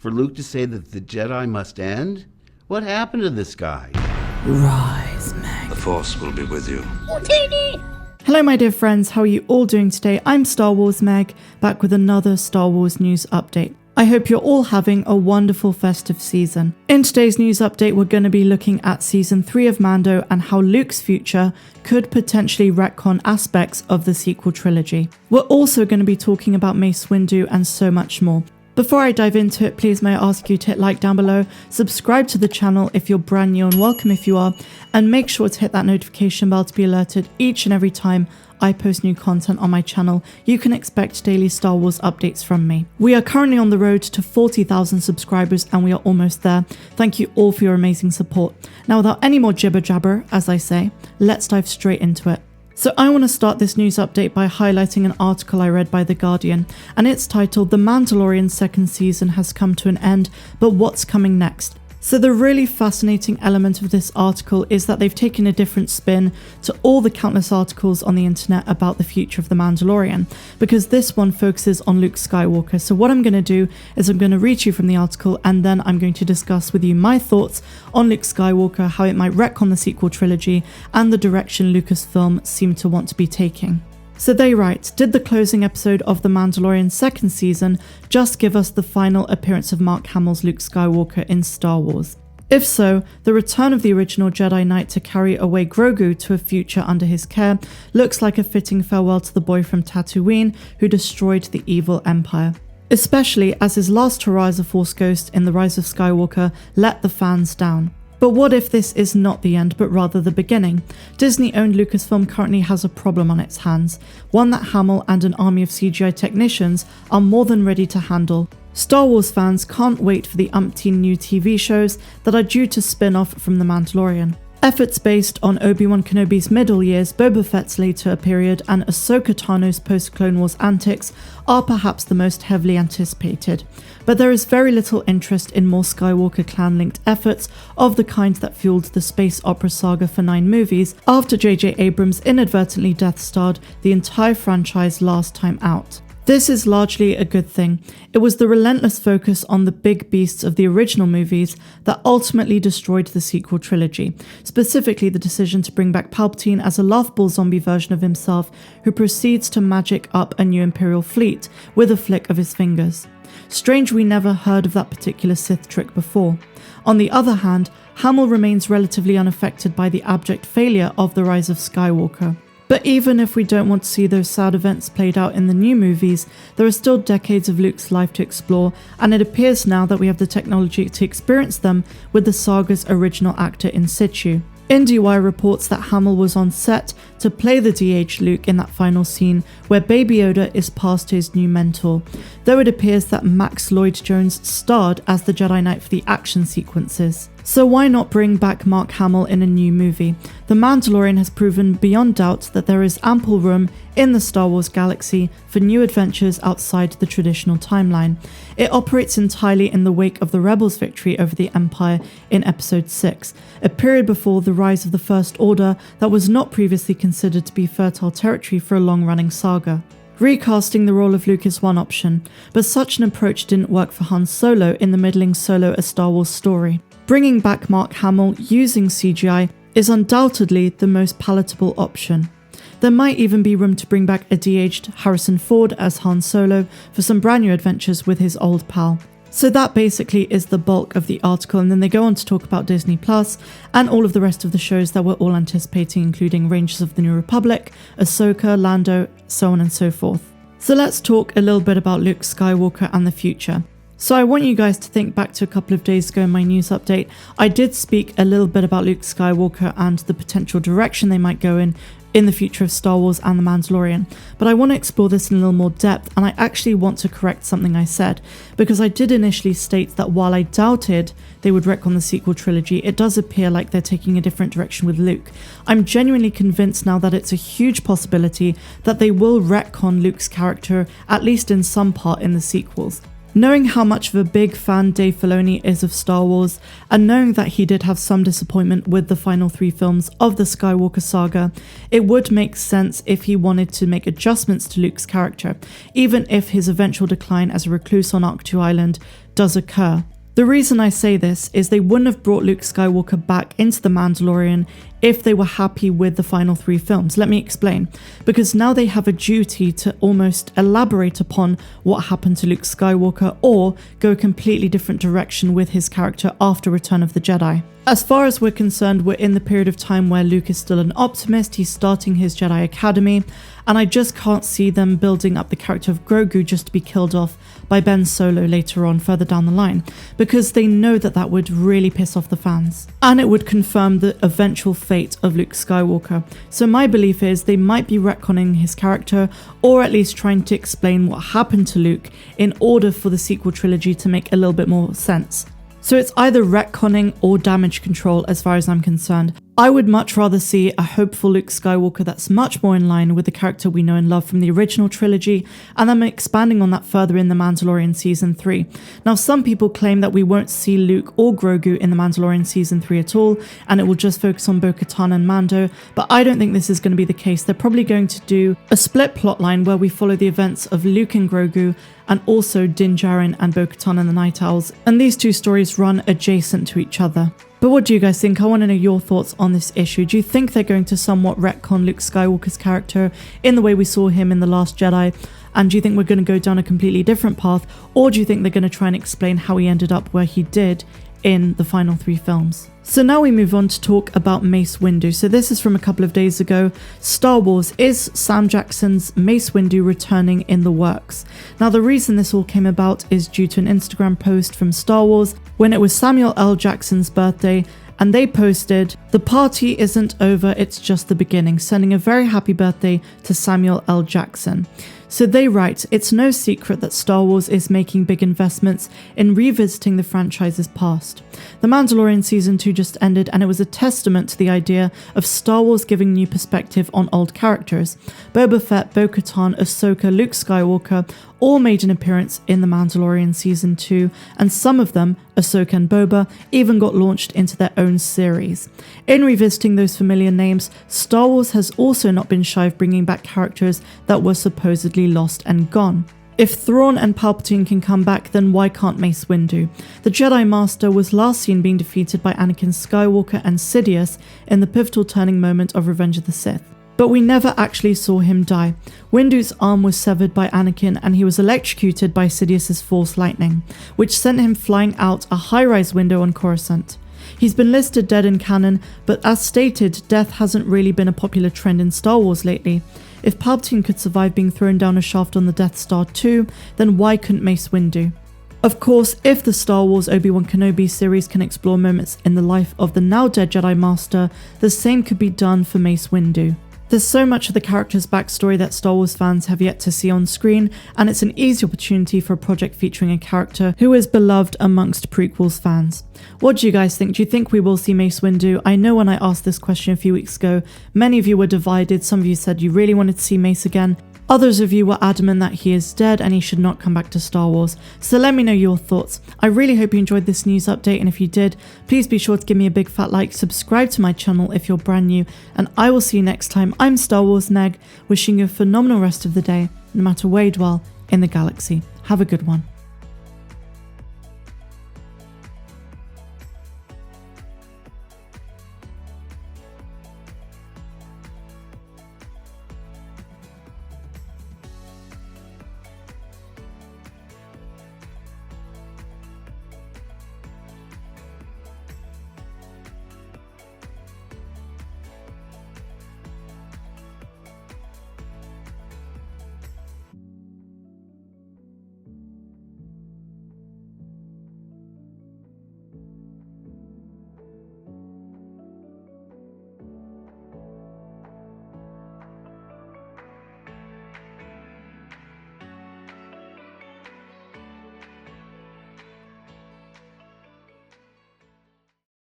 For Luke to say that the Jedi must end? What happened to this guy? Rise, Meg. The Force will be with you. Hello my dear friends, how are you all doing today? I'm Star Wars Meg, back with another Star Wars news update. I hope you're all having a wonderful festive season. In today's news update, we're going to be looking at Season 3 of Mando and how Luke's future could potentially retcon aspects of the sequel trilogy. We're also going to be talking about Mace Windu and so much more. Before I dive into it, please may I ask you to hit like down below, subscribe to the channel if you're brand new and welcome if you are, and make sure to hit that notification bell to be alerted each and every time I post new content on my channel. You can expect daily Star Wars updates from me. We are currently on the road to 40,000 subscribers and we are almost there. Thank you all for your amazing support. Now without any more jibber jabber, as I say, let's dive straight into it. So I want to start this news update by highlighting an article I read by The Guardian, and it's titled "The Mandalorian second season has come to an end, but what's coming next?" So the really fascinating element of this article is that they've taken a different spin to all the countless articles on the internet about the future of The Mandalorian, because this one focuses on Luke Skywalker. So what I'm going to do is I'm going to read you from the article and then I'm going to discuss with you my thoughts on Luke Skywalker, how it might retcon the sequel trilogy and the direction Lucasfilm seem to want to be taking. So they write, did the closing episode of The Mandalorian second season just give us the final appearance of Mark Hamill's Luke Skywalker in Star Wars? If so, the return of the original Jedi Knight to carry away Grogu to a future under his care looks like a fitting farewell to the boy from Tatooine who destroyed the evil Empire. Especially as his last hurrah as a Force ghost in The Rise of Skywalker let the fans down. But what if this is not the end, but rather the beginning? Disney-owned Lucasfilm currently has a problem on its hands, one that Hamill and an army of CGI technicians are more than ready to handle. Star Wars fans can't wait for the umpteen new TV shows that are due to spin off from The Mandalorian. Efforts based on Obi-Wan Kenobi's middle years, Boba Fett's later period, and Ahsoka Tano's post-Clone Wars antics are perhaps the most heavily anticipated. But there is very little interest in more Skywalker clan-linked efforts of the kind that fueled the space opera saga for 9 movies after J.J. Abrams inadvertently Death Starred the entire franchise last time out. This is largely a good thing. It was the relentless focus on the big beasts of the original movies that ultimately destroyed the sequel trilogy, specifically the decision to bring back Palpatine as a laughable zombie version of himself who proceeds to magic up a new Imperial fleet with a flick of his fingers. Strange we never heard of that particular Sith trick before. On the other hand, Hamill remains relatively unaffected by the abject failure of The Rise of Skywalker. But even if we don't want to see those sad events played out in the new movies, there are still decades of Luke's life to explore, and it appears now that we have the technology to experience them with the saga's original actor in situ. IndieWire reports that Hamill was on set to play the de-aged Luke in that final scene where Baby Yoda is passed to his new mentor, though it appears that Max Lloyd-Jones starred as the Jedi Knight for the action sequences. So why not bring back Mark Hamill in a new movie? The Mandalorian has proven beyond doubt that there is ample room in the Star Wars galaxy for new adventures outside the traditional timeline. It operates entirely in the wake of the Rebels' victory over the Empire in Episode 6, a period before the rise of the First Order that was not previously considered to be fertile territory for a long-running saga. Recasting the role of Luke is one option, but such an approach didn't work for Han Solo in the middling Solo: A Star Wars Story. Bringing back Mark Hamill using CGI is undoubtedly the most palatable option. There might even be room to bring back a de-aged Harrison Ford as Han Solo for some brand new adventures with his old pal. So that basically is the bulk of the article, and then they go on to talk about Disney Plus and all of the rest of the shows that we're all anticipating, including Rangers of the New Republic, Ahsoka, Lando, so on and so forth. So let's talk a little bit about Luke Skywalker and the future. So I want you guys to think back to a couple of days ago in my news update. I did speak a little bit about Luke Skywalker and the potential direction they might go in the future of Star Wars and The Mandalorian, but I want to explore this in a little more depth, and I actually want to correct something I said, because I did initially state that while I doubted they would retcon the sequel trilogy, it does appear like they're taking a different direction with Luke. I'm genuinely convinced now that it's a huge possibility that they will retcon Luke's character, at least in some part in the sequels. Knowing how much of a big fan Dave Filoni is of Star Wars, and knowing that he did have some disappointment with the final 3 films of the Skywalker saga, it would make sense if he wanted to make adjustments to Luke's character, even if his eventual decline as a recluse on Ahch-To Island does occur. The reason I say this is they wouldn't have brought Luke Skywalker back into The Mandalorian if they were happy with the final 3 films. Let me explain. Because now they have a duty to almost elaborate upon what happened to Luke Skywalker or go a completely different direction with his character after Return of the Jedi. As far as we're concerned, we're in the period of time where Luke is still an optimist, he's starting his Jedi Academy, and I just can't see them building up the character of Grogu just to be killed off by Ben Solo later on, further down the line, because they know that that would really piss off the fans. And it would confirm the eventual fate of Luke Skywalker. So my belief is they might be retconning his character, or at least trying to explain what happened to Luke in order for the sequel trilogy to make a little bit more sense. So it's either retconning or damage control as far as I'm concerned. I would much rather see a hopeful Luke Skywalker that's much more in line with the character we know and love from the original trilogy, and them expanding on that further in The Mandalorian Season 3. Now, some people claim that we won't see Luke or Grogu in The Mandalorian Season 3 at all, and it will just focus on Bo-Katan and Mando, but I don't think this is going to be the case. They're probably going to do a split plotline where we follow the events of Luke and Grogu, and also Din Djarin and Bo-Katan and the Night Owls, and these 2 stories run adjacent to each other. But what do you guys think? I want to know your thoughts on this issue. Do you think they're going to somewhat retcon Luke Skywalker's character in the way we saw him in The Last Jedi? And do you think we're going to go down a completely different path? Or do you think they're going to try and explain how he ended up where he did in the final 3 films? So now we move on to talk about Mace Windu. So this is from a couple of days ago. Star Wars, is Sam Jackson's Mace Windu returning in the works? Now the reason this all came about is due to an Instagram post from Star Wars when it was Samuel L. Jackson's birthday, and they posted, "The party isn't over, it's just the beginning," sending a very happy birthday to Samuel L. Jackson. So they write, "It's no secret that Star Wars is making big investments in revisiting the franchise's past. The Mandalorian Season 2 just ended, and it was a testament to the idea of Star Wars giving new perspective on old characters. Boba Fett, Bo-Katan, Ahsoka, Luke Skywalker all made an appearance in The Mandalorian Season 2, and some of them, Ahsoka and Boba, even got launched into their own series. In revisiting those familiar names, Star Wars has also not been shy of bringing back characters that were supposedly lost and gone. If Thrawn and Palpatine can come back, then why can't Mace Windu? The Jedi Master was last seen being defeated by Anakin Skywalker and Sidious in the pivotal turning moment of Revenge of the Sith. But we never actually saw him die. Windu's arm was severed by Anakin, and he was electrocuted by Sidious's Force lightning, which sent him flying out a high-rise window on Coruscant. He's been listed dead in canon, but as stated, death hasn't really been a popular trend in Star Wars lately. If Palpatine could survive being thrown down a shaft on the Death Star too, then why couldn't Mace Windu? Of course, if the Star Wars Obi-Wan Kenobi series can explore moments in the life of the now dead Jedi Master, the same could be done for Mace Windu. There's so much of the character's backstory that Star Wars fans have yet to see on screen, and it's an easy opportunity for a project featuring a character who is beloved amongst prequels fans. What do you guys think? Do you think we will see Mace Windu? I know when I asked this question a few weeks ago, many of you were divided. Some of you said you really wanted to see Mace again. Others of you were adamant that he is dead and he should not come back to Star Wars. So let me know your thoughts. I really hope you enjoyed this news update, and if you did, please be sure to give me a big fat like, subscribe to my channel if you're brand new, and I will see you next time. I'm Star Wars Meg, wishing you a phenomenal rest of the day, no matter where you dwell in the galaxy. Have a good one.